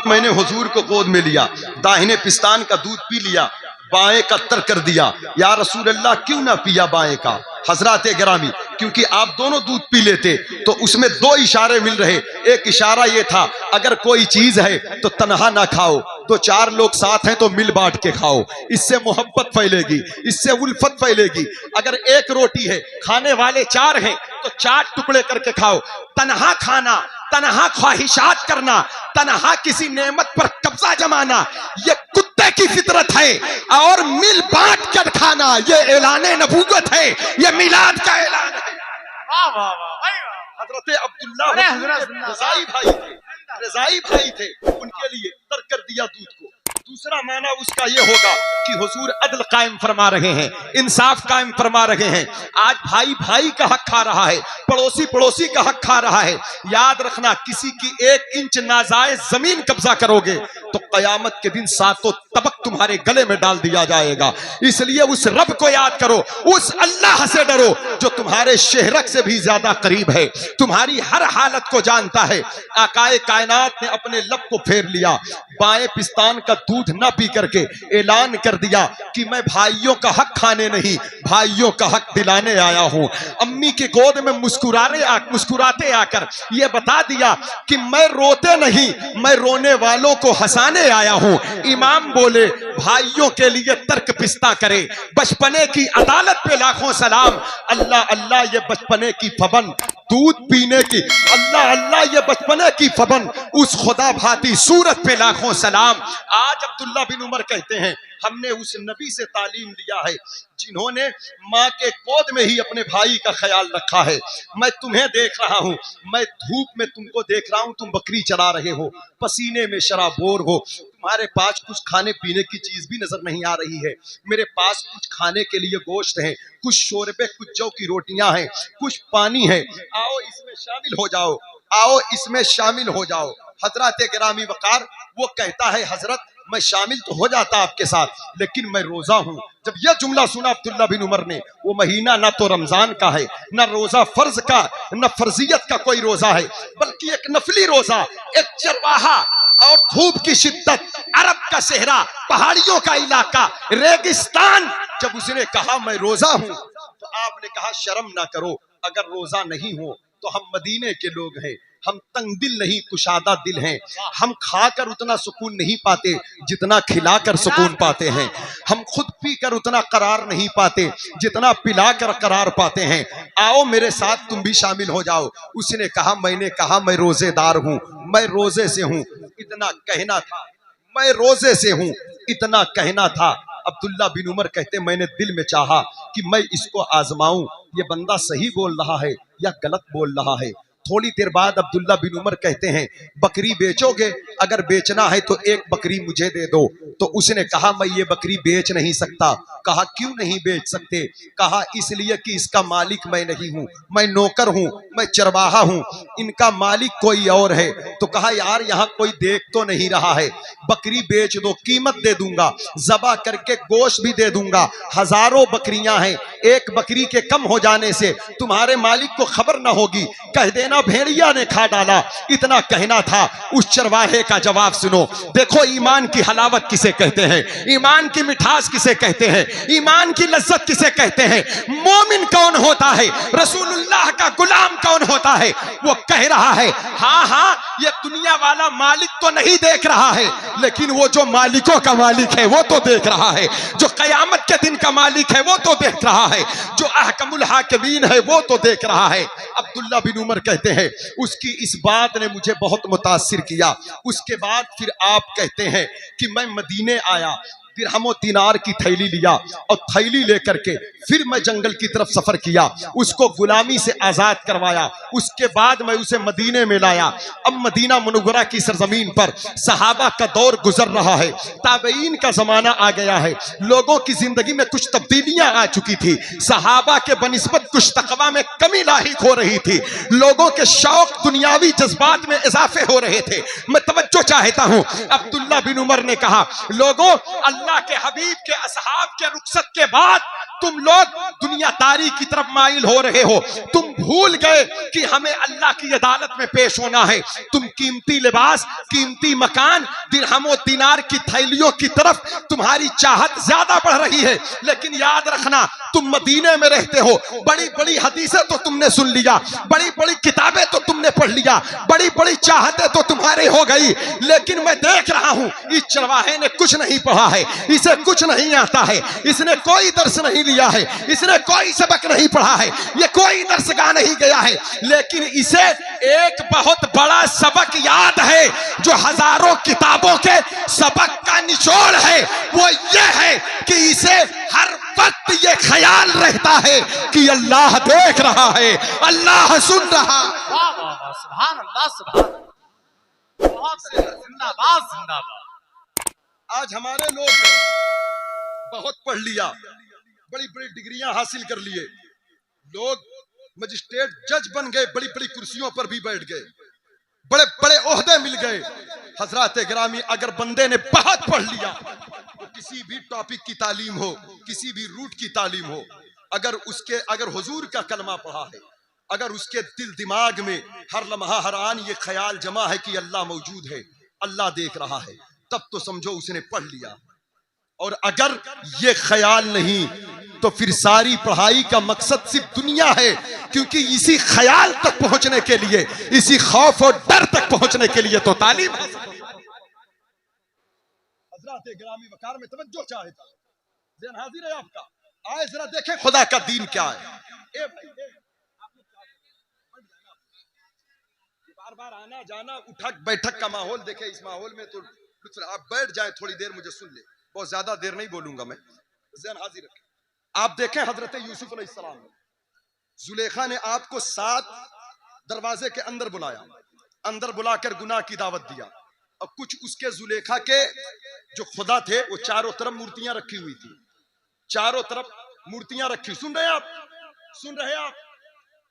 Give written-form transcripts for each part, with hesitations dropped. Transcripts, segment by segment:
वक्त मैंने हुजूर को गोद में लिया, दाहिने पिस्तान का दूध पी लिया, बाएं का तर्क कर दिया। या रसूल अल्लाह क्यों ना पिया बाएं का? हजरत गिरामी, क्योंकि आप दोनों दूध पी लेते तो उसमें दो इशारे मिल रहे। एक इशारा ये था, अगर कोई चीज है तो तन्हा ना खाओ, तो चार लोग साथ हैं तो मिल बांट के खाओ, इससे मोहब्बत फैलेगी, इससे उल्फत फैलेगी। अगर एक रोटी है, खाने वाले चार हैं तो चार टुकड़े करके खाओ। तन्हा खाना, तन्हा ख्वाहिशात करना, तन्हा किसी नेमत पर कब्जा जमाना, ये कुत्ते की फितरत है। और मिल बांट कर खाना ये ऐलाने नबूवत है, ये मिलाद का ऐलान है। हजरत अब्दुल्लाह रज़ाई भाई थे, रज़ाई भाई थे, उनके लिए तर्क कर दिया दूध को। दूसरा माना उसका ये होगा कि हुजूर अदल कायम फरमा रहे हैं, इंसाफ कायम फरमा रहे हैं। आज भाई भाई का हक खा रहा है, पड़ोसी पड़ोसी का हक खा रहा है। याद रखना, किसी की 1 इंच नाजायज जमीन कब्जा करोगे तो कयामत के दिन 7 तबक तुम्हारे गले में डाल दिया जाएगा। इसलिए उस रब को याद करो, उस अल्लाह से डरो जो तुम्हारे शहरक से भी ज्यादा करीब है, तुम्हारी हर हालत को जानता है। आकाए कायनात ने अपने लब को फेर लिया, बाएं पिस्तान का दूध न पी करके ऐलान कर दिया कि मैं भाइयों का हक खाने नहीं, भाइयों का हक दिलाने आया हूं। अम्मी के गोद में मुस्कुराते आकर यह बता दिया कि मैं रोते नहीं, मैं रोने वालों को हंसाने आया हूं। इमाम बोले, भाइयों के लिए तर्क पिस्ता करे, बचपने की अदालत पे लाखों सलाम। अल्लाह अल्लाह ये बचपने की फबन, दूध पीने की, अल्लाह अल्लाह ये बचपने की फबन, उस खुदा भाती सूरत पे लाखों सलाम। आज अब्दुल्ला बिन उमर कहते हैं, हमने उस नबी से तालीम लिया है जिन्होंने माँ के गोद में ही अपने भाई का ख्याल रखा है। मैं तुम्हें देख रहा हूँ, मैं धूप में तुमको देख रहा हूँ, तुम बकरी चला रहे हो, पसीने में शराबोर हो, तुम्हारे पास कुछ खाने पीने की चीज भी नजर नहीं आ रही है। मेरे पास कुछ खाने के लिए गोश्त है, कुछ शोरबे, कुछ जौ की रोटियां हैं, कुछ पानी है, आओ इसमें शामिल हो जाओ, आओ इसमें शामिल हो जाओ। हजरत गिरामी वकार वो कहता है, हजरत मैं शामिल तो हो जाता आपके साथ, लेकिन मैं रोजा हूं। जब यह जुमला सुना अब्दुल्ला बिन उमर ने, वो महीना ना तो रमजान का है, ना रोजा फर्ज का, ना फर्जियत का कोई रोजा है, बल्कि एक नफली रोजा, एक चरवाहा और धूप की शिद्दत, अरब का सेहरा, पहाड़ियों का इलाका, रेगिस्तान। जब उसने कहा मैं रोजा हूं तो आपने कहा शर्म ना करो, अगर रोजा नहीं हो तो हम मदीने के लोग हैं, हम तंग दिल नहीं कुशादा दिल हैं, हम खाकर उतना सुकून नहीं पाते जितना खिलाकर सुकून पाते हैं, हम खुद पीकर उतना करार नहीं पाते जितना पिलाकर करार पाते हैं, आओ मेरे साथ तुम भी शामिल हो जाओ। उसने कहा, मैंने कहा मैं रोजेदार हूं, मैं रोजे से हूं, इतना कहना था, मैं रोजे से हूं, इतना कहना था। अब्दुल्ला बिन उमर कहते, मैंने दिल में चाहा कि मैं इसको आजमाऊं, ये बंदा सही बोल रहा है या गलत बोल रहा है। थोड़ी देर बाद अब्दुल्ला बिन उमर कहते हैं, बकरी बेचोगे? अगर बेचना है तो एक बकरी मुझे दे दो। तो उसने कहा, मैं ये बकरी बेच नहीं सकता। कहा, क्यों नहीं बेच सकते? कहा, इसलिए कि इसका मालिक मैं नहीं हूं, मैं नौकर हूं, मैं चरवाहा हूं, इनका मालिक कोई और है। तो कहा, यार यहाँ कोई देख तो नहीं रहा है, बकरी बेच दो, कीमत दे दूंगा, ज़बा करके गोश्त भी दे दूंगा। हजारों बकरियां हैं, एक बकरी के कम हो जाने से तुम्हारे मालिक को खबर ना होगी, कह देना भेड़िया ने खा डाला। इतना कहना था। उस चरवाहे का जवाब सुनो। देखो ईमान की हलावत किसे कहते हैं, ईमान की मिठास किसे कहते हैं, ईमान की लज्जत किसे कहते हैं। मोमिन कौन होता है, रसूलुल्लाह का गुलाम कौन होता है। वो कह रहा है, हाँ हाँ ये दुनिया वाला मालिक तो नहीं देख रहा है, लेकिन वो जो मालिकों का मालिक है वो तो देख रहा है, जो कयामत के दिन का मालिक है वो तो देख रहा है, जो अहकमुल हाकिमीन है वो तो देख रहा है। अब्दुल्ला बिन उमर कहते हैं, उसकी इस बात ने मुझे बहुत मुतासिर किया। उसके बाद फिर आप कहते हैं कि मैं मदीने आया, दिरहमो दिनार की थैली लिया और थैली लेकर के फिर मैं जंगल की तरफ सफर किया, उसको गुलामी से आजाद करवाया। उसके बाद मैं उसे मदीने में लाया। अब मदीना मुनव्वरा की सरजमीन पर सहाबा का दौर गुजर रहा है, ताबईन का जमाना आ गया है, लोगों की जिंदगी में कुछ तब्दीलियां आ चुकी थी, सहाबा के बनिस्बत कुछ तकवा में कमी लाहिक हो रही थी, लोगों के शौक दुनियावी जज्बात में इजाफे हो रहे थे। मैं तवज्जो चाहता हूं। अब्दुल्ला बिन उमर ने कहा, लोगों अल्लाह के हबीब के असहाब के रुखसत के बाद तुम लोग दुनियादारी की तरफ माइल हो रहे हो, तुम भूल गए कि हमें अल्लाह की अदालत में पेश होना है। तुम कीमती लिबास, कीमती मकान, दिरहमो दिनार की थैलियों की तरफ तुम्हारी चाहत ज्यादा बढ़ रही है। लेकिन याद रखना, तुम मदीने में रहते हो, बड़ी बड़ी हदीसें तो तुमने सुन लिया, बड़ी बड़ी किताबें तो तुमने पढ़ लिया, बड़ी बड़ी चाहतें तो तुम्हारे हो गई, लेकिन मैं देख रहा हूं इस चरवाहे ने कुछ नहीं पढ़ा है, इसे कुछ नहीं आता है, इसने कोई दर्स नहीं लिया है, इसने कोई सबक नहीं पढ़ा है, ये कोई दर्सगाह नहीं गया है, लेकिन इसे एक बहुत बड़ा सबक याद है जो हजारों किताबों के सबक का निचोड़ है। वो ये है कि इसे हर वक्त ये ख्याल रहता है कि अल्लाह देख रहा है, अल्लाह सुन रहा है। वाह वाह वाह, सुभान अल्लाह, सुभान अल्लाह। बहुत जिंदाबाद जिंदाबाद। आज हमारे लोग बहुत पढ़ लिया, बड़ी बड़ी डिग्रियां हासिल कर लिए, लोग मजिस्ट्रेट जज बन गए, बड़ी बड़ी कुर्सियों पर भी बैठ गए, बड़े बड़े ओहदे मिल गए। हजरात गिरामी, अगर बंदे ने बहुत पढ़ लिया तो किसी भी टॉपिक की तालीम हो, किसी भी रूट की तालीम हो, अगर हुजूर का कलमा पढ़ा है, अगर उसके दिल दिमाग में हर लम्हा हर आन ये ख्याल जमा है कि अल्लाह मौजूद है, अल्लाह देख रहा है, तब तो समझो उसने पढ़ लिया। और अगर ये ख्याल नहीं तो फिर सारी पढ़ाई का मकसद सिर्फ दुनिया है, क्योंकि इसी ख्याल तक पहुंचने के लिए, इसी खौफ और डर तक पहुंचने के लिए तो तालीम है। हज़रात गिरामी वकार में तवज्जो चाहता है, ज़हन हाजिर है आपका, आए जरा देखें खुदा का दीन क्या है। ए भाई, बार बार आना जाना, उठक बैठक का माहौल देखे, इस माहौल में तो आप बैठ जाए, थोड़ी देर मुझे सुन ले, बहुत ज्यादा देर नहीं बोलूंगा मैं, ज़हन हाजिर रखें। आप देखें हजरत यूसुफ अलैहिस्सलाम, जुलेखा ने आपको 7 दरवाजे के अंदर बुलाया, अंदर बुलाकर गुनाह की दावत दिया, और कुछ उसके जुलेखा के जो खुदा थे वो चारों तरफ मूर्तियां रखी हुई थी, चारों तरफ मूर्तियां रखी। सुन रहे हैं आप, सुन रहे हैं आप,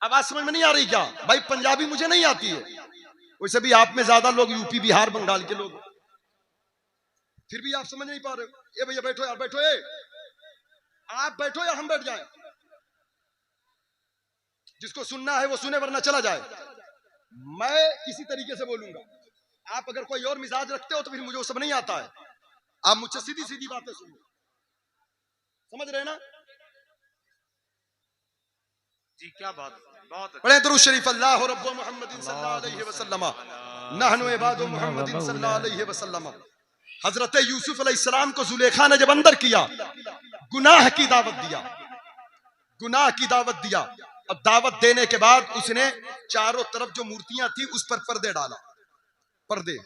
आवाज समझ में नहीं आ रही क्या? भाई पंजाबी मुझे नहीं आती है, वैसे भी आप में ज्यादा लोग यूपी बिहार बंगाल के लोग, फिर भी आप समझ नहीं पा रहे हो। ये भैया बैठो यार, बैठो, आप बैठो या हम बैठ जाएं? जिसको सुनना है वो सुने, वरना चला जाए। मैं इसी तरीके से बोलूंगा, आप अगर कोई और मिजाज रखते हो तो फिर मुझे वो सब नहीं आता है, आप मुझसे सीधी सीधी बातें सुनो, समझ रहे ना जी? क्या बात, बहुत पढ़े दुरूद शरीफ, अल्लाह रब्बु मुहम्मदिन सल्लल्लाहु अलैहि वसल्लम, नहनु इबादु मुहम्मदिन सल्लल्लाहु अलैहि वसल्लम। हजरत यूसुफ अलैहिस्सलाम को जुलेखा ने जब अंदर किया, गुनाह की दावत दिया, गुनाह की दावत दिया। अब दावत देने के बाद उसने चारों तरफ जो मूर्तियां थी उस पर पर्दे डाला, पर्दे।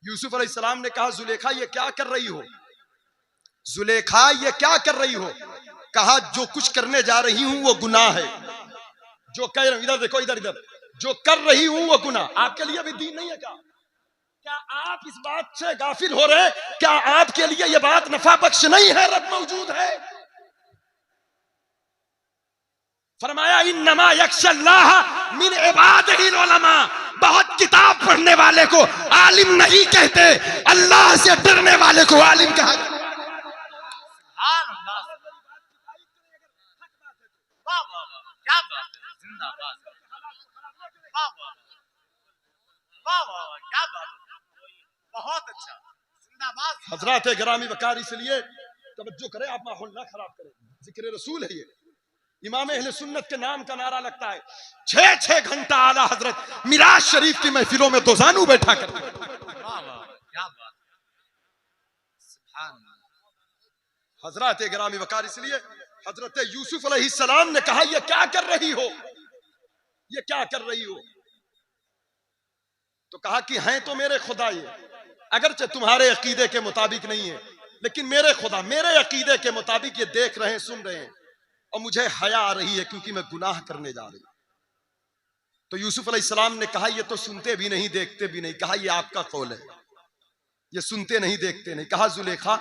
यूसुफ अलैहिस्सलाम ने कहा, जुलेखा ये क्या कर रही हो, जुलेखा ये क्या कर रही हो? कहा, जो कुछ करने जा रही हूं वो गुनाह है, जो कह रही हूं, इधर देखो, इधर इधर, जो कर रही हूं वो गुनाह। आपके लिए भी दीन नहीं है क्या? क्या आप इस बात से गाफिल हो रहे हैं? क्या आपके लिए यह बात नफा बख्श नहीं है? रब मौजूद है। फरमाया, इन्नमा यख्शल्लाह मिन इबादिहिल उलमा। बहुत किताब पढ़ने वाले को आलिम नहीं कहते, अल्लाह से डरने वाले को आलिम कहा। वाह वाह वाह, क्या बात है, जिंदाबाद, वाह वाह वाह वाह वाह, क्या बात है, बहुत अच्छा, जिंदाबाद। हजरात गिरामी वकार, इसलिए तवज्जो करें, आप माहौल ना खराब करें, जिक्र रसूल है ये, इमाम अहले सुन्नत के नाम का नारा लगता है। 6-6 घंटा आला हजरत मिराज शरीफ की महफिलों में दोजानू बैठा करते हैं। वाह वाह, क्या बात, सुभान अल्लाह। हजरात गिरामी वकार, इसलिए हजरत यूसुफ अलैहिस्सलाम ने कहा, ये क्या कर रही हो, ये क्या कर रही हो? तो कहा कि हैं तो मेरे खुदा ये, अगरचे तुम्हारे अकीदे के मुताबिक नहीं है, लेकिन मेरे खुदा मेरे अकीदे के मुताबिक ये देख रहे हैं, सुन रहे हैं, और मुझे हया आ रही है क्योंकि मैं गुनाह करने जा रही हूं। तो यूसुफ अलैहिस्सलाम ने कहा, ये तो सुनते भी नहीं देखते भी नहीं। कहा, ये आपका कौल है, ये सुनते नहीं देखते नहीं। कहा, जुलेखा,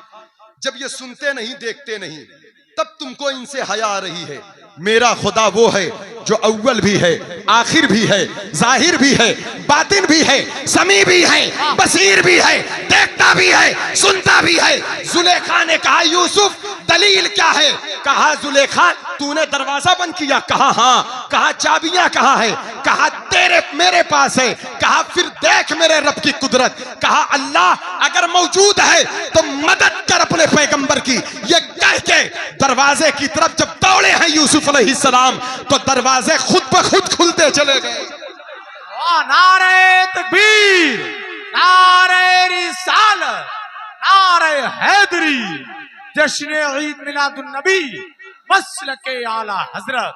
जब ये सुनते नहीं देखते नहीं, तब तुमको इनसे हया आ रही है। मेरा खुदा वो है जो अव्वल भी है, आखिर भी है, जाहिर भी है, बातिन भी है, समी भी है, बसीर भी है, देखता भी है, सुनता भी है। जुलेखा ने कहा यूसुफ दलील क्या है? कहा जुलेखा तूने दरवाजा बंद किया? कहा हाँ। कहा चाबियां कहाँ है? कहा तेरे मेरे पास है। कहा फिर देख मेरे रब की कुदरत। कहा अल्लाह अगर मौजूद है तो मदद कर अपने पैगंबर की। ये कह के दरवाजे की तरफ जब दौड़े हैं यूसुफ अलैहिस्सलाम तो दरवाजे खुद ब खुद खुलते चले गए। नारे तकबीर, नारे रिसालत, नारे हैदरी, जश्न ईद मिलादुन नबी, मसलके आला हजरत।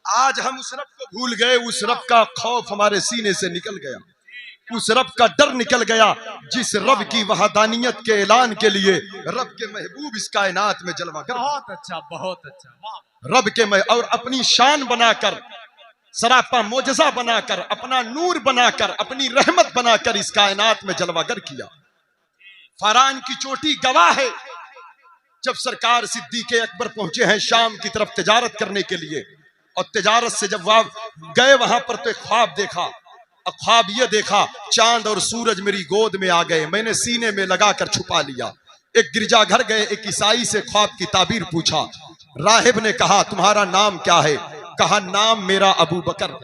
आज हम उस रब को भूल गए, उस रब का खौफ हमारे सीने से निकल गया, उस रब का डर निकल गया जिस रब की वहादानियत के ऐलान के लिए रब के महबूब इस कायनात में जलवागर। बहुत अच्छा, बहुत अच्छा, वाह। रब के और अपनी शान बनाकर, सरापा मोजज़ा बनाकर, अपना नूर बनाकर, अपनी रहमत बनाकर इस कायनात में जलवागर किया। फरान की चोटी गवाह है, जब सरकार सिद्दीक़ अकबर पहुंचे हैं शाम की तरफ तिजारत करने के लिए, और तिजारत से जब वह गए वहां पर तो एक ख्वाब देखा। अब ख्वाब ये देखा चांद और सूरज मेरी गोद में आ गए, मैंने सीने में लगाकर छुपा लिया। एक गिरजाघर गए, एक ईसाई से ख्वाब की ताबीर पूछा। राहिब ने कहा तुम्हारा नाम क्या है? कहा नाम मेरा अबू बकर,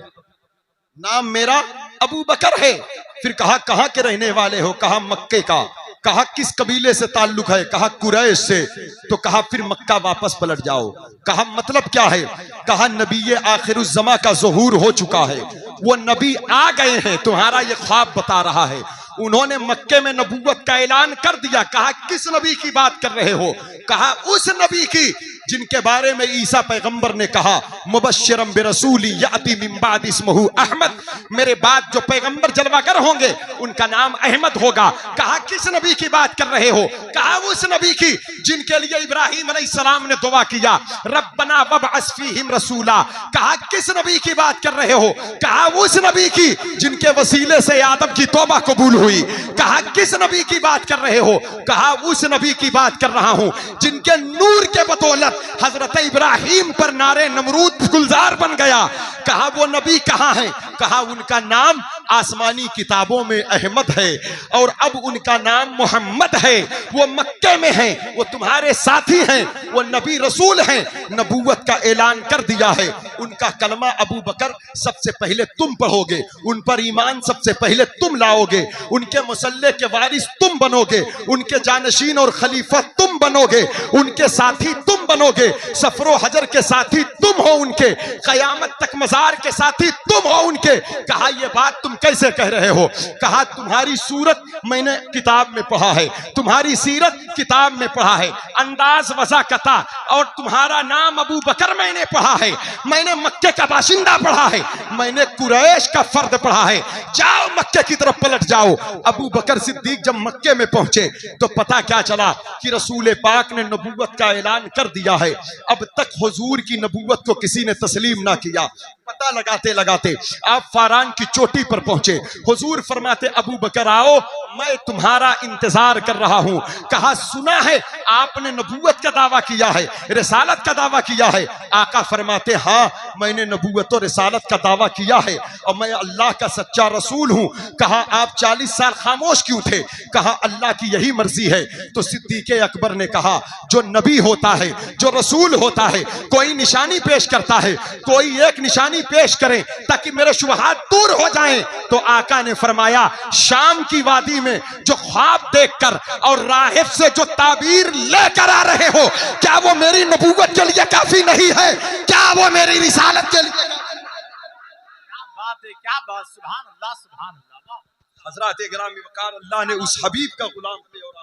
नाम मेरा अबू बकर है। फिर कहा कहां के रहने वाले हो? कहा मक्के का। कहा किस कबीले से ताल्लुक है? कहा कुरैश से। तो कहा फिर मक्का वापस पलट जाओ। कहा मतलब क्या है? कहा नबी आखिरुज़्ज़मा का ज़ुहूर हो चुका है, वो नबी आ गए हैं, तुम्हारा ये ख्वाब बता रहा है। उन्होंने मक्के में नबूवत का ऐलान कर दिया। कहा किस नबी की बात कर रहे हो? कहा उस नबी की जिनके बारे में ईसा पैगंबर ने कहा मुबश्शिरम बिरसूली याती मिन बाद इस्मुहु अहमद, मेरे बाद जो पैगंबर जलवागर होंगे उनका नाम अहमद होगा। कहा किस नबी की बात कर रहे हो? कहा उस नबी की जिनके लिए इब्राहिम अलैहिस्सलाम ने दुआ किया रब्बना वबअस फीहिम रसूला। कहा किस नबी की बात कर रहे हो? कहा उस नबी की जिनके वसीले से आदम की तौबा कबूल हुई। कहा किस नबी की बात कर रहे हो? कहा उस नबी की बात कर रहा हूं जिनके नूर के बदौलत हजरत इब्राहिम पर नारे नमरूद गुलजार बन गया। कहा वो नबी कहां है? कहा उनका नाम आसमानी किताबों में अहमद है और अब उनका नाम मोहम्मद है। वो मक्के में है, वो तुम्हारे साथी हैं, वो नबी रसूल हैं, नबूवत का ऐलान कर दिया है। उनका कलमा अबू बकर सबसे पहले तुम पढ़ोगे, उन पर ईमान सबसे पहले तुम लाओगे, उनके मुसल्ले के वारिस तुम बनोगे, उनके जानशीन और खलीफा तुम बनोगे, उनके साथी तुम बनोगे, सफरो हजर के साथी तुम हो, उनके कयामत तक मजार के साथी तुम हो उनके। कहा यह बात तुम कैसे कह रहे हो? कहा तुम्हारी सूरत मैंने किताब में पढ़ा है, तुम्हारी सीरत किताब में पढ़ा है, अंदाज वज़ाकता और तुम्हारा नाम अबू बकर मैंने पढ़ा है, मैंने मक्के का बाशिंदा पढ़ा है, मैंने कुरैश का फर्द पढ़ा है। जाओ मक्के की तरफ पलट जाओ। अबू बकर सिद्दीक जब मक्के में पहुंचे तो पता क्या चला कि रसूल पाक ने नबूवत का ऐलान कर दिया है। अब तक हुजूर की नबूवत को किसी ने तस्लीम ना किया। पता लगाते लगाते आप फारान की चोटी पर पहुंचे। हुजूर फरमाते अबू बकर आओ, मैं तुम्हारा इंतजार कर रहा हूं। कहा सुना है आपने नबूवत का दावा किया है, रिसालत का दावा किया है। आका फरमाते हाँ मैंने नबूवत और रिसालत का दावा किया है और मैं अल्लाह का सच्चा रसूल हूं। कहा आप 40 साल खामोश क्यों थे? कहा अल्लाह की यही मर्जी है। तो सिद्दीक़ अकबर ने कहा जो नबी होता है, जो रसूल होता है, कोई निशानी पेश करता है, कोई एक निशानी पेश करें ताकि मेरे शुबहात दूर हो जाएं। तो आका ने फरमाया शाम की वादी में जो ख्वाब देखकर और राहिब से जो ताबीर लेकर आ रहे हो, क्या वो मेरी नबूवत के लिए काफी नहीं है? क्या वो मेरी रिसालत के लिए? क्या बात है, क्या बात, सुभान अल्लाह, सुभान अल्लाह। हजरत गिरामी वकार अल्लाह ने उस हबीब का गुलाम किया और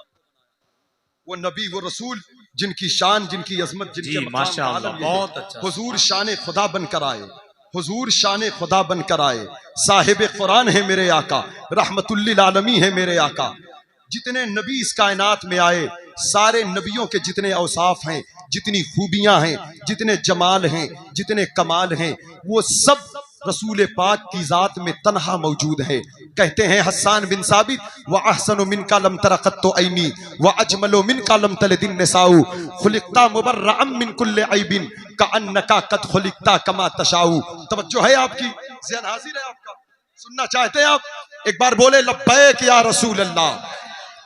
वो नबी वो रसूल जिनकी शान, जिनकी अजमत, जिनके मकाम माशाअल्लाह, बहुत अच्छा। हुजूर शान खुदा बनकर आए, हुजूर शान खुदा बनकर आए। साहिब कुरान है मेरे आका, रहमतुल्लिल आलमी है मेरे आका। जितने नबी इस कायनात में आए सारे नबियों के जितने औसाफ हैं, जितनी खूबियां हैं, जितने जमाल हैं, जितने कमाल हैं, वो सब रसूल पाक की जात में तन्हा मौजूद है। कहते हैं हस्सान बिन साबित, व अहसनु मिनका लम तरक़त तो ऐनी व अजमलो मिनका लम तलदिन निसाउ खुलिक़ता मुबर्रअम मिन कुल्लि ऐबिन कअन्नका क़द खुलिक़ता कमा तशाउ। तवज्जो है आपकी, ज़हन हाजिर है आपका, सुनना चाहते हैं आप? एक बार बोले लब्बैक या रसूल अल्लाह,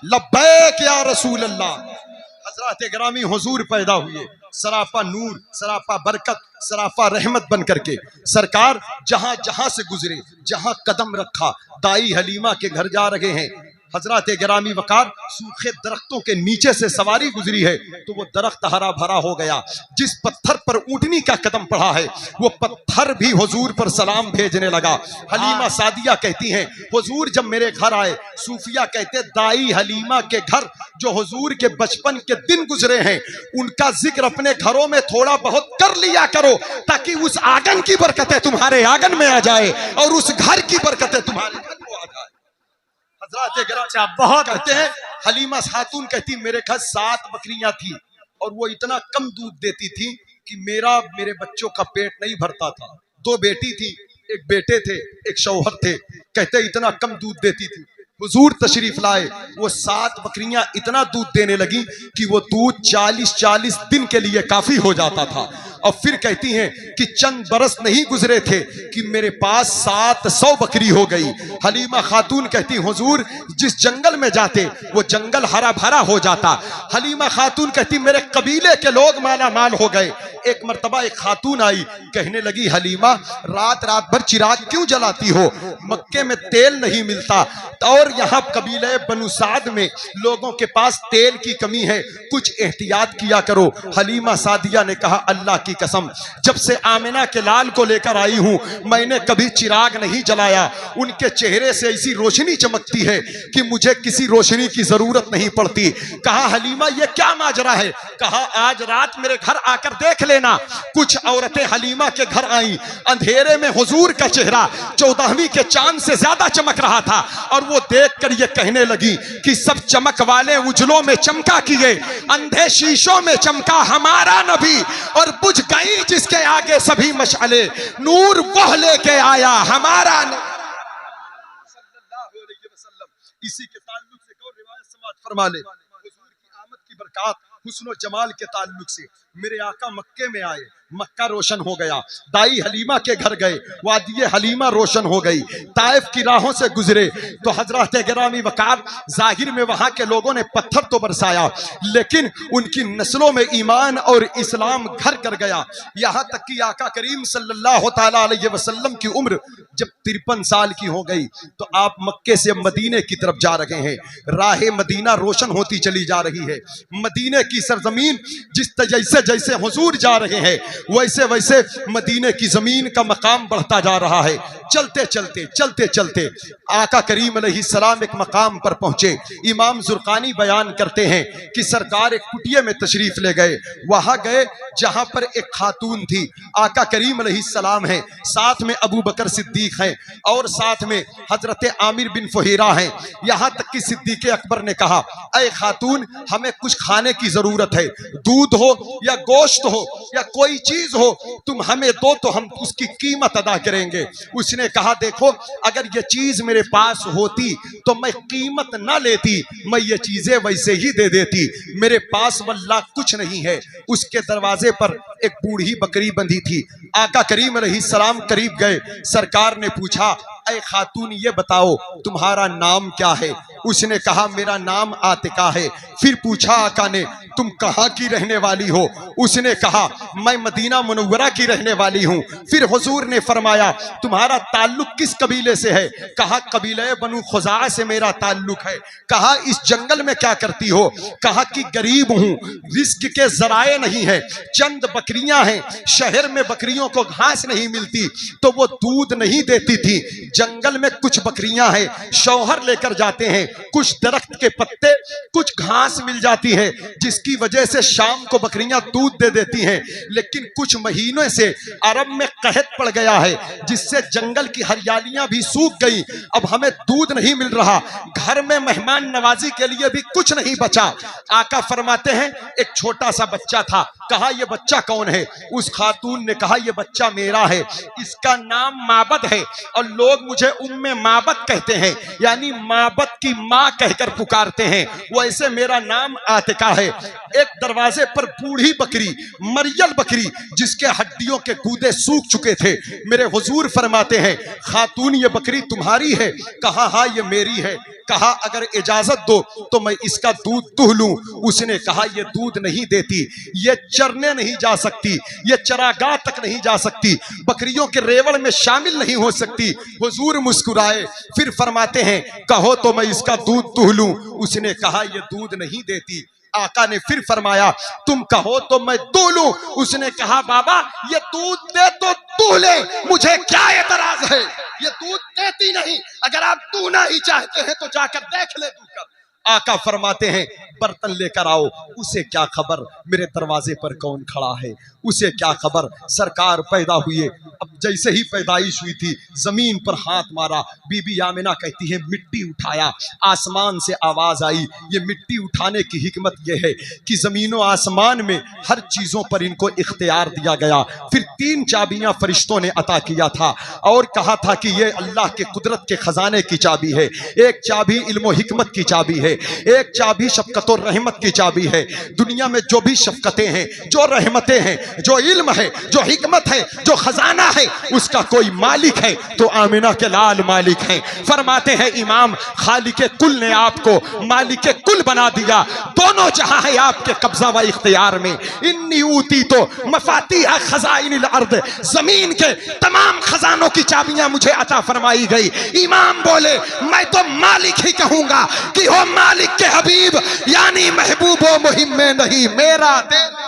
लब्बैक या रसूल अल्लाह। हज़रात गिरामी हुजूर पैदा हुए सरापा नूर, सरापा बरकत, सरापा रहमत बन करके। सरकार जहां जहां से गुजरे, जहां कदम रखा, दाई हलीमा के घर जा रहे हैं। हजरत गिरामी वकार सूखे दरख्तों के नीचे से सवारी गुजरी है तो वो दरख्त हरा भरा हो गया। जिस पत्थर पर ऊंटनी का कदम पड़ा है वो पत्थर भी हुजूर पर सलाम भेजने लगा। हलीमा सादिया कहती हैं हुजूर जब मेरे घर आए, सूफिया कहते दाई हलीमा के घर जो हुजूर के बचपन के दिन गुजरे हैं उनका जिक्र अपने घरों में थोड़ा बहुत कर लिया करो ताकि उस आंगन की बरकतें तुम्हारे आंगन में आ जाए और उस घर की बरकतें तुम्हारे घर को आ जाए। अच्छा, बहुत कहते हैं हलीमा खातून कहती मेरे घर 7 बकरियां थी और वो इतना कम दूध देती थी कि मेरे बच्चों का पेट नहीं भरता था। 2 बेटी थी, एक बेटे थे, एक शौहर थे। कहते इतना कम दूध देती थी। हुजूर तशरीफ लाए, वो 7 बकरियां इतना दूध देने लगी कि वो दूध 40-40 दिन के लिए काफी हो जाता था। और फिर कहती हैं कि चंद बरस नहीं गुजरे थे कि मेरे पास 700 बकरी हो गई। हलीमा खातून कहती हुजूर जिस जंगल में जाते वो जंगल हरा भरा हो जाता। हलीमा खातून कहती मेरे कबीले के लोग माला माल हो गए। एक मर्तबा एक खातून आई, कहने लगी हलीमा रात रात भर चिराग क्यों जलाती हो? मक्के में तेल नहीं मिलता और यहाँ कबीले बनु साद में लोगों के पास तेल की कमी है, कुछ एहतियात किया करो। हलीमा सादिया ने कहा अल्लाह की कसम जब से आमिना के लाल को लेकर आई हूँ मैंने कभी चिराग नहीं जलाया। उनके चेहरे से ऐसी रोशनी चमकती है कि मुझे किसी रोशनी की जरूरत नहीं पड़ती। कहा हलीमा ये क्या माजरा है? कहा आज रात मेरे घर आकर देख लेना। कुछ औरतें हलीमा के घर आई, अंधेरे में हुजूर का चेहरा 14वीं के चांद से ज्यादा चमक रहा था और वो देखकर ये कहने लगी कि सब चमक वाले उजलों में चमका किए, अंधे शीशों में चमका हमारा नबी और बुझ गई जिसके आगे सभी मशाले, नूर वह लेके आया हमारा सल्लल्लाहु अलैहि वसल्लम। इसी के ताल्लुक से एक और रिवायत समाअत फरमा ले। हुजूर की आमद की बरकत हुस्न और जमाल के ताल्लुक से मेरे आका मक्के में आए, मक्का रोशन हो गया। दाई हलीमा के घर गए, वादिये हलीमा रोशन हो गई। ताइफ की राहों से गुजरे तो हजरत गिरामी वकार जाहिर में वहां के लोगों ने पत्थर तो बरसाया लेकिन उनकी नस्लों में ईमान और इस्लाम घर कर गया। यहाँ तक कि आका करीम सल्लल्लाहु तआला अलैहि वसल्लम की उम्र जब 53 साल की हो गई तो आप मक्के से मदीने की तरफ जा रहे हैं। राह मदीना रोशन होती चली जा रही है। मदीने की सरजमीन जिस जैसे जैसे हुजूर जा रहे हैं वैसे वैसे मदीने की जमीन का मकाम बढ़ता जा रहा है। चलते चलते चलते चलते आका करीम अलैहिस्सलाम एक मकाम पर पहुंचे। इमाम जुर्कानी बयान करते हैं कि सरकार एक कुटिया में तशरीफ ले गए। वहां गए जहां पर एक खातून थी। आका करीम अलैहिस्सलाम है, साथ में अबू बकर सिद्दीक हैं और साथ में हजरत आमिर बिन फुहैरा हैं। यहां तक कि सिद्दीक अकबर ने कहा ऐ खातून हमें कुछ खाने की जरूरत है, दूध हो या गोश्त हो या कोई चीज हो तुम हमें दो तो हम उसकी कीमत अदा करेंगे। उसने कहा देखो अगर ये चीज मेरे पास होती तो मैं कीमत ना लेती, मैं ये चीजें वैसे ही दे देती। मेरे पास वल्लाह कुछ नहीं है। उसके दरवाजे पर एक बूढ़ी बकरी बंधी थी। आका करीम अलैहिस्सलाम करीब गए। सरकार ने पूछा ऐ खातून ये बताओ तुम्हारा नाम क्या है? उसने कहा मेरा नाम आतिका है। फिर पूछा आका ने तुम कहाँ की रहने वाली हो? उसने कहा मैं मदीना मुनव्वरा की रहने वाली हूँ। फिर हुजूर ने फरमाया तुम्हारा ताल्लुक किस कबीले से है? कहा कबीले बनु खुजा से मेरा ताल्लुक है। कहा इस जंगल में क्या करती हो? कहा कि गरीब हूँ, रिस्क के जराए नहीं है, चंद बकरियां हैं, शहर में बकरियों को घास नहीं मिलती तो वो दूध नहीं देती थी। जंगल में कुछ बकरियां हैं, शौहर लेकर जाते हैं, कुछ दरख्त के पत्ते, कुछ घास मिल जाती है, जिसकी वजह से शाम को बकरियां दूध दे देती हैं। लेकिन कुछ महीनों से अरब में कहत पड़ गया है, जिससे जंगल की हरियालियां भी सूख गई। अब हमें दूध नहीं मिल रहा, घर में मेहमान नवाजी के लिए भी कुछ नहीं बचा। आका फरमाते हैं एक छोटा सा बच्चा था। कहा ये बच्चा कौन है? उस खातून ने कहा ये बच्चा मेरा है, इसका नाम माबद है और लोग मुझे उम्मे माबद कहते हैं, यानी माबद की माँ कहकर पुकारते हैं। वैसे मेरा नाम आतिका है। एक दरवाजे पर बूढ़ी बकरी, मरियल बकरी, जिसके हड्डियों के कूदे सूख चुके थे, मेरे हुजूर फरमाते हैं खातून ये बकरी तुम्हारी है? कहा हाँ ये मेरी है। कहा अगर इजाजत दो तो मैं इसका दूध दुह लूं। उसने कहा ये दूध नहीं देती, ये चरने नहीं जा सकती, ये चरागाह तक नहीं जा सकती, बकरियों के रेवड़ में शामिल नहीं हो सकती। हुजूर मुस्कुराए, फिर फरमाते हैं कहो तो मैं इसका दूध दुह लूं। उसने कहा ये दूध नहीं देती। आका ने फिर फरमाया तुम कहो तो मैं दूह लूं। उसने कहा बाबा ये दूध दे तो दूह ले, मुझे क्या एतराज है, ये दूध देती नहीं। अगर आप दूहना ही चाहते हैं तो जाकर देख ले दूकर। आका फरमाते हैं बर्तन लेकर आओ। उसे क्या खबर मेरे दरवाजे पर कौन खड़ा है, उसे क्या खबर। सरकार पैदा हुए, अब जैसे ही पैदाइश हुई थी जमीन पर हाथ मारा। बीबी आमिना कहती है मिट्टी उठाया, आसमान से आवाज आई। ये मिट्टी उठाने की हिकमत यह है कि जमीन और आसमान में हर चीजों पर इनको इख्तियार दिया गया। फिर 3 चाबियां फरिश्तों ने अता किया था और कहा था कि ये अल्लाह के कुदरत के खजाने की चाबी है। एक चाबी इल्म और हिकमत की चाबी है, एक चाबी शफकत और रहमत की चाबी है। दुनिया में जो भी शफकतें हैं, जो रहमतें हैं, जो इल्म है, जो हिकमत है, जो खजाना है, उसका कोई मालिक है तो आमिना के लाल मालिक हैं। फरमाते हैं इमाम खालिके कुल ने आपको मालिके कुल बना दिया। दोनों जहां है आपके कब्जा व इख्तियार में। इन्नी ऊती तो मफातीह खजाइनिल अर्द, जमीन के तमाम खजानों की चाबियां मुझे अता फरमाई गई। इमाम बोले मैं तो मालिक ही कहूंगा कि हो मालिक के हबीब, यानी महबूबो मुहिम में नहीं, मेरा तेरा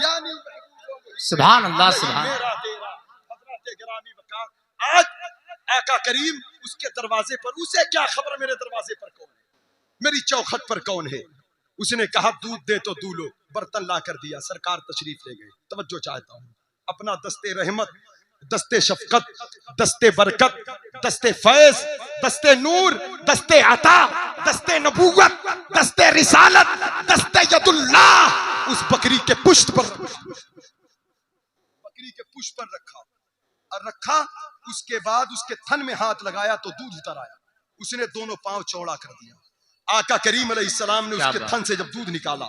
यानी सुभान अल्लाह सुभान। मेरा तेरा। हज़रत गिरामी वक़ार, आज आका करीम उसके दरवाजे पर, उसे क्या खबर मेरे दरवाजे पर कौन है, मेरी चौखट पर कौन है। उसने कहा दूध दे तो दूलो, बर्तन ला कर दिया। सरकार तशरीफ ले गए। तवज्जो चाहता हूँ, अपना दस्ते रहमत, दस्ते शफकत, दस्ते बरकत, दस्ते फैज, दस्ते नूर, दस्ते अता, दस्ते नबूवत, दस्ते रिसालत, दस्ते यदुल्लाह उस बकरी के पुष्ट पर, बकरी के पुष्ट पर रखा और रखा। उसके बाद उसके थन में हाथ लगाया तो दूध उतर आया। उसने दोनों पांव चौड़ा कर दिया। आका करीम अलैहिस्सलाम ने उसके थन से जब दूध निकाला,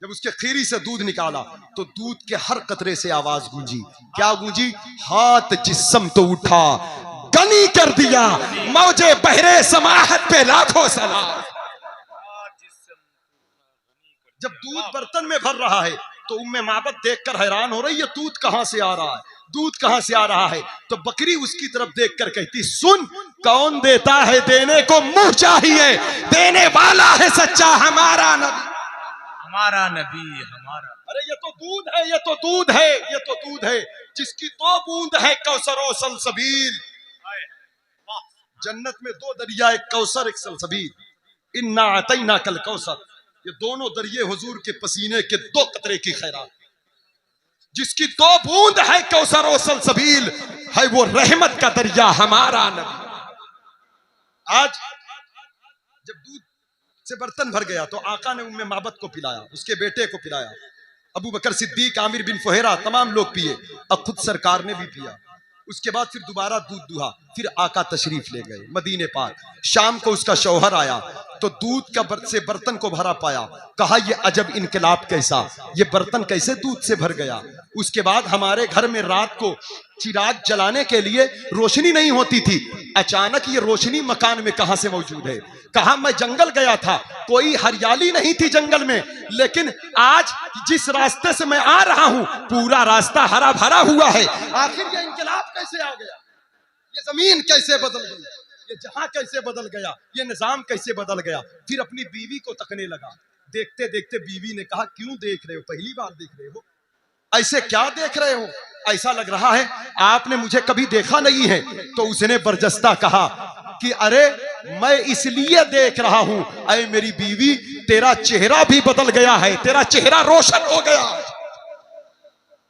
जब उसके खीरी से दूध निकाला तो दूध के हर कतरे से आवाज गूंजी। क्या गूंजी? हाथ जिस्म तो उठा, गनी कर दिया, मौजे बहरे समाहत पे लाखों सलाम। जब दूध बर्तन में भर रहा है तो उम्मे माबद देखकर हैरान हो रही है, दूध कहां से आ रहा है, दूध कहां से आ रहा है। तो बकरी उसकी तरफ देखकर कहती सुन, कौन देता है देने को मुंह चाहिए, देने वाला है सच्चा हमारा नबी, हमारा नबी हमारा। अरे ये तो दूध है, ये तो दूध है, ये तो दूध है, जिसकी 2 बूंद है कौसर और सलसबील। जन्नत में 2 दरिया, एक कौसर एक सलसबील। इन्ना अतैना कल कौसर, ये दोनों दरिये हुजूर के पसीने के 2 कतरे की खैरात। जिसकी 2 बूंद है कौसर और सलसबील, है वो रहमत का दरिया हमारा नबी। आज जब दूध से बर्तन भर गया तो आका ने उम्मे माबद को पिलाया, उसके बेटे को पिलाया, अबू बकर सिद्दीक, आमिर बिन फुहैरा, तमाम लोग पिए और खुद सरकार ने भी पिया। उसके बाद फिर दोबारा दूध दुहा, फिर आका तशरीफ ले गए मदीने पाक। शाम को उसका शौहर आया तो दूध का से बर्तन को भरा पाया। कहा ये अजब इनकलाब कैसा, ये बर्तन कैसे दूध से भर गया। उसके बाद हमारे घर में रात को चिराग जलाने के लिए रोशनी नहीं होती थी, अचानक ये रोशनी मकान में कहां से मौजूद है। कहा मैं जंगल गया था, कोई हरियाली नहीं थी जंगल में, लेकिन आज जिस रास्ते से मैं आ रहा हूं पूरा रास्ता हरा भरा हुआ है। आखिर ये इनकलाब कैसे आ गया, ये जमीन कैसे बदल गई, ये जहां कैसे बदल गया, ये निजाम कैसे बदल गया। फिर अपनी बीवी को तकने लगा। देखते देखते बीवी ने कहा क्यों देख रहे हो, पहली बार देख रहे हो, ऐसे क्या देख रहे हो, ऐसा लग रहा है आपने मुझे कभी देखा नहीं है। तो उसने बरजस्ता कहा कि अरे मैं इसलिए देख रहा हूं, अरे मेरी बीवी तेरा चेहरा भी बदल गया है, तेरा चेहरा रोशन हो गया।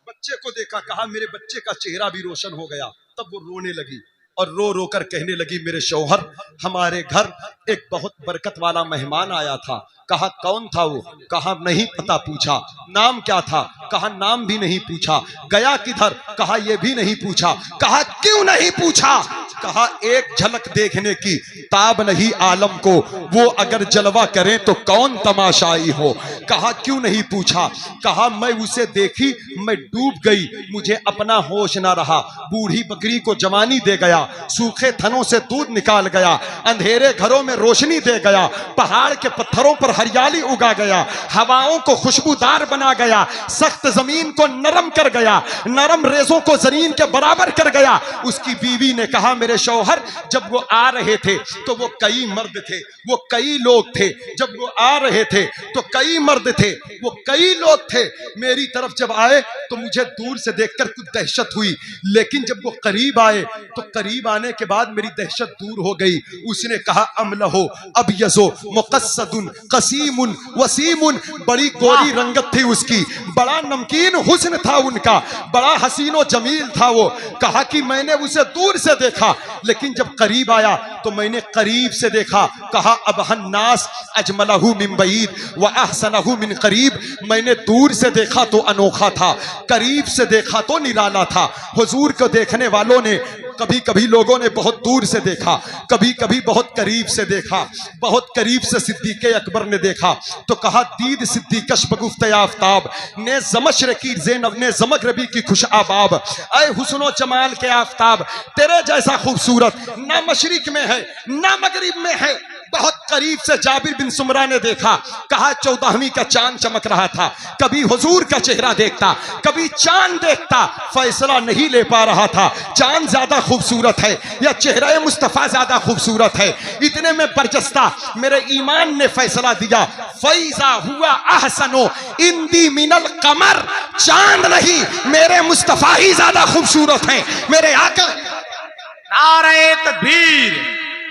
बच्चे को देखा, कहा मेरे बच्चे का चेहरा भी रोशन हो गया। तब वो रोने लगी और रो रो कर कहने लगी, मेरे शौहर हमारे घर एक बहुत बरकत वाला मेहमान आया था। कहा कौन था वो? कहा नहीं पता। पूछा नाम क्या था? कहा नाम भी नहीं पूछा। गया किधर? कहा ये भी नहीं पूछा। कहा क्यों नहीं पूछा? कहा एक झलक देखने की ताब नहीं आलम को, वो अगर जलवा करें तो कौन तमाशाई हो। कहा क्यों नहीं पूछा? कहा मैं उसे देखी, मैं डूब गई, मुझे अपना होश ना रहा। बूढ़ी बकरी को जवानी दे गया, सूखे थनों से दूध निकाल गया, अंधेरे घरों में रोशनी दे गया, पहाड़ के पत्थरों पर हरियाली उगा गया, हवाओं को खुशबूदार बना गया, सख्त जमीन को नरम कर गया, नरम रेजों को जमीन के बराबर कर गया। उसकी बीवी ने कहा मेरे शौहर जब वो आ रहे थे तो वो कई मर्द थे, वो कई लोग थे। जब वो आ रहे थे तो कई मर्द थे, वो कई लोग थे। मेरी तरफ जब आए तो मुझे दूर से देखकर कुछ दहशत हुई, लेकिन जब वो करीब आए तो करीब आने के बाद मेरी दहशत दूर हो गई। उसने कहा अमलहो अब यजो मुकस्सदुन कसीमुन वसीमुन, बड़ी गोरी रंगत थी उसकी, बड़ा नमकीन हुस्न था उनका, बड़ा हसीनो जमील था वो। कहा कि मैंने उसे दूर से देखा, लेकिन जब करीब आया तो मैंने करीब से देखा। कहा अब हन्नास अजमलहु मिन बईद व अहसनहु मिन करीब, मैंने दूर से देखा तो अनोखा था, करीब से देखा तो निराला था। हुजूर को देखने वालों ने कभी कभी लोगों ने बहुत दूर से देखा, कभी कभी बहुत करीब से देखा। बहुत करीब से सिद्दीक अकबर ने देखा तो कहा दीद सिद्दीकश बगुफ्त आफ्ताब ने जमशर की ज़ैनब ने जमक रबी की खुश आबाब, ऐ हुस्नो जमाल के आफ्ताब तेरे जैसा खूबसूरत ना मशरिक में है ना मगरिब में है। बहुत करीब से जाबिर बिन सुमरा ने देखा, कहा 14वीं का चांद चमक रहा था, कभी हुजूर का चेहरा देखता कभी चांद देखता, फैसला नहीं ले पा रहा था चांद ज्यादा खूबसूरत है या चेहरा मुस्तफा ज्यादा खूबसूरत है। इतने में बरजस्ता मेरे ईमान ने फैसला दिया, फैजा हुआ अहसनो इंदी मिनल कमर, चांद नहीं मेरे मुस्तफा ही ज्यादा खूबसूरत है। मेरे आका नारे तकबीर,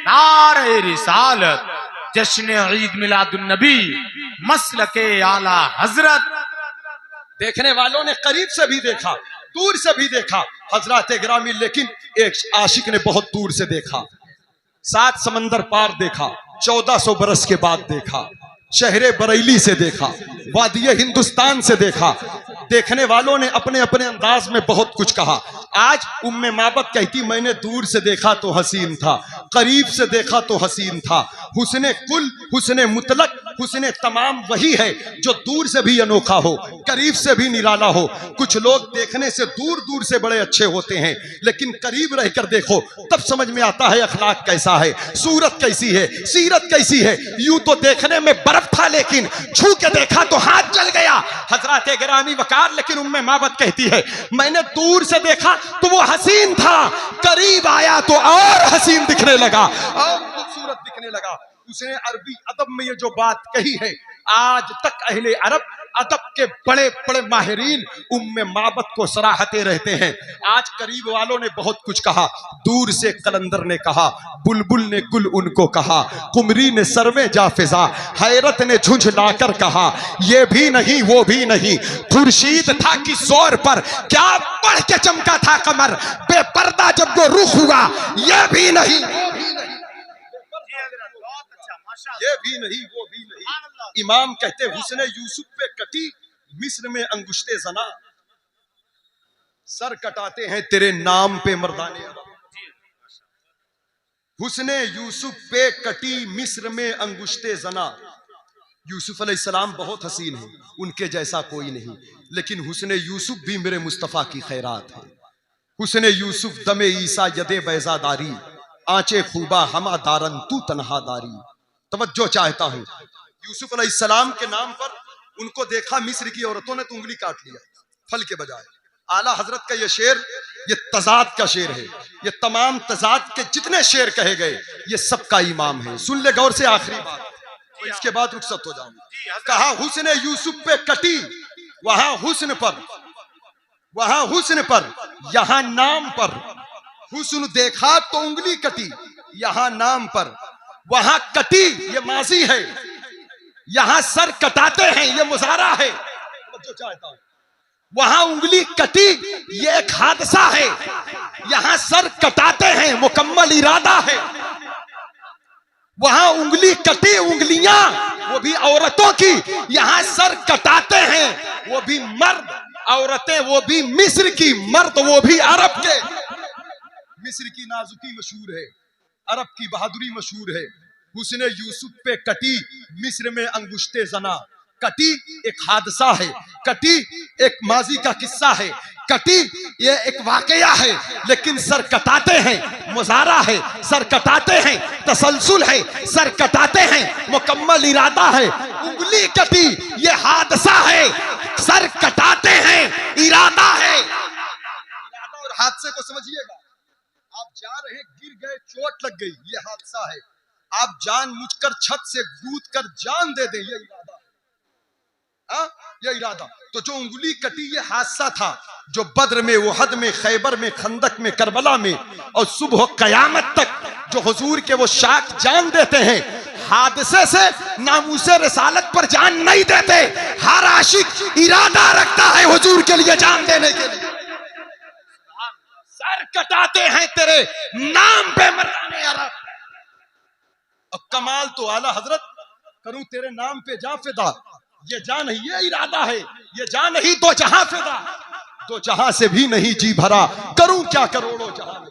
नारे रिसालत, जश्न ईद मिलादुन नबी, मसलके आला हजरत। देखने वालों ने करीब से भी देखा, दूर से भी देखा हजरत गिरामी, लेकिन एक आशिक ने बहुत दूर से देखा, 7 समंदर पार देखा, 1400 बरस के बाद देखा, शहरे बरेली से देखा, वादिये हिंदुस्तान से देखा। देखने वालों ने अपने अपने अंदाज में बहुत कुछ कहा। आज उम्मे माबत कहती मैंने दूर से देखा तो हसीन था, करीब से देखा तो हसीन था। हुस्ने कुल, हुस्ने मुतलक, हुस्ने तमाम वही है जो दूर से भी अनोखा हो, करीब से भी निराला हो। कुछ लोग देखने से दूर दूर से बड़े अच्छे होते हैं, लेकिन करीब रहकर देखो तब समझ में आता है अखलाक कैसा है, सूरत कैसी है, सीरत कैसी है। यूं तो देखने में बर्फ था, लेकिन छू के देखा तो हाथ जल गया। हजरत गिरामी वकार, लेकिन उम्मे माबत कहती है मैंने दूर से देखा तो वो हसीन था, करीब आया तो और हसीन दिखने लगा, और खूबसूरत दिखने लगा। उसने अरबी अदब में ये जो बात कही है, आज तक अहले अरब अदब के बड़े बड़े माहिरीन उम्मे माबत को सराहते रहते हैं। आज करीब वालों ने बहुत कुछ कहा, दूर से कलंदर ने कहा, बुलबुल ने गुल उनको कहा, कुमरी ने सरवे जाफिजा, हैरत ने झुंझलाकर कहा ये भी नहीं वो भी नहीं, खुर्शीद था कि जोर पर क्या बढ़ के चमका था कमर, बेपर्दा जब वो रुख हुआ ये भी नहीं ये भी नहीं वो भी नहीं। इमाम कहते हुस्ने यूसुफ पे कटी मिस्र में अंगुश्ते जना, सर कटाते हैं तेरे नाम पे मर्दाने अरब। हुस्ने यूसुफ पे कटी मिस्र में अंगुश्ते जना। यूसुफ अलैहिस्सलाम बहुत हसीन है, उनके जैसा कोई नहीं, लेकिन हुस्ने यूसुफ भी मेरे मुस्तफा की खैरात है। हुस्ने यूसुफ दमे ईसा यदे बैजादारी, आंचे खूबा हमा दारन तू तन्हादारी। तवज्जो चाहता हूं, यूसुफ अलैहिस्सलाम के नाम पर उनको देखा मिस्र की औरतों ने तो उंगली काट लिया फल के बजाय। आला हजरत का ये शेर, ये तजाद का शेर है, ये तमाम तजाद के जितने शेर कहे गए ये सबका इमाम है। सुन ले गौर से आखिरी बात, तो इसके बाद रुखसत हो जाऊंगा। कहा हुस्ने यूसुफ पे कटी, वहां हुस्न पर, वहां हुस्न पर, यहां नाम पर। हुस्न देखा तो उंगली कटी, यहां नाम पर, वहां कटी ये माजी है, यहां सर कटाते हैं ये मुजारा है, जो चाहता हूं। वहां उंगली कटी ये एक हादसा है, यहां सर कटाते हैं मुकम्मल इरादा है। वहां उंगली कटी, उंगलियां वो भी औरतों की, यहां सर कटाते हैं वो भी मर्द, औरतें वो भी मिस्र की, मर्द वो भी अरब के। मिस्र की नाजुकी मशहूर है, अरब की बहादुरी मशहूर है। हुस्ने यूसुफ पे कटी मिस्र में अंगुश्ते जना, कटी एक हादसा है, कटी एक माजी का किस्सा है, कटी ये एक वाकया है, लेकिन सर कटाते हैं मुजारा है, सर कटाते हैं तसलसल है, सर कटाते हैं मुकम्मल इरादा है। उंगली कटी ये हादसा है, सर कटाते हैं इरादा है। इरादा और हादसे को समझिएगा। आप जा रहे गिर गए, चोट लग गई, ये हादसा है। आप जानबूझकर छत से कूद कर जान दे दें, ये इरादा है। ये इरादा। तो जो उंगली कटी ये हादसा था, जो बद्र में, वहद में, खैबर में, खंदक में, करबला में और सुबह कयामत तक जो हुजूर के वो शाख जान देते हैं, हादसे से नामूसे रिसालत पर जान नहीं देते। हर आशिक इरादा रखता है हुजूर के लिए जान देने के लिए। सर कटाते हैं तेरे नाम पे मर्दाने अरब। अब कमाल तो आला हजरत, करूं तेरे नाम पे जा फिदा, ये जान ही ये इरादा है, ये जान ही दो जहां फिदा, दो जहां से भी नहीं जी भरा, करूं क्या करोड़ों जहां में।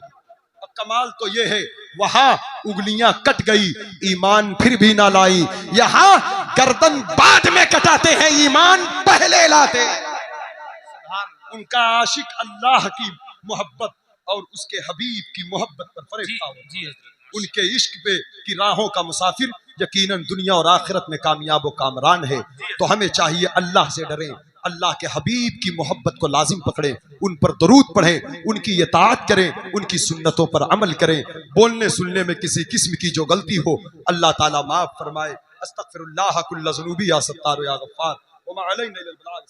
अब कमाल तो ये है, वहां उंगलियां कट गई, ईमान फिर भी ना लाई, यहां गर्दन बाद में कटाते हैं, ईमान पहले लाते। उनका आशिक अल्लाह की मोहब्बत और उसके हबीब की मोहब्बत पर फरेफ्ता हो, उनके इश्क पे की राहों का मुसाफिर यकीनन दुनिया और आखिरत में कामयाब व कामरान है। तो हमें चाहिए अल्लाह से डरें, अल्लाह के हबीब की मोहब्बत को लाजिम पकड़ें, उन पर दरूद पढ़ें, उनकी इताअत करें, उनकी सुन्नतों पर अमल करें। बोलने सुनने में किसी किस्म की जो गलती हो अल्लाह ताला माफ फरमाए। अस्तगफिरुल्लाह कुल्ल ज़ुनूबी या सत्तार या गफ्फार व मा अलैना इल्लल बलाग।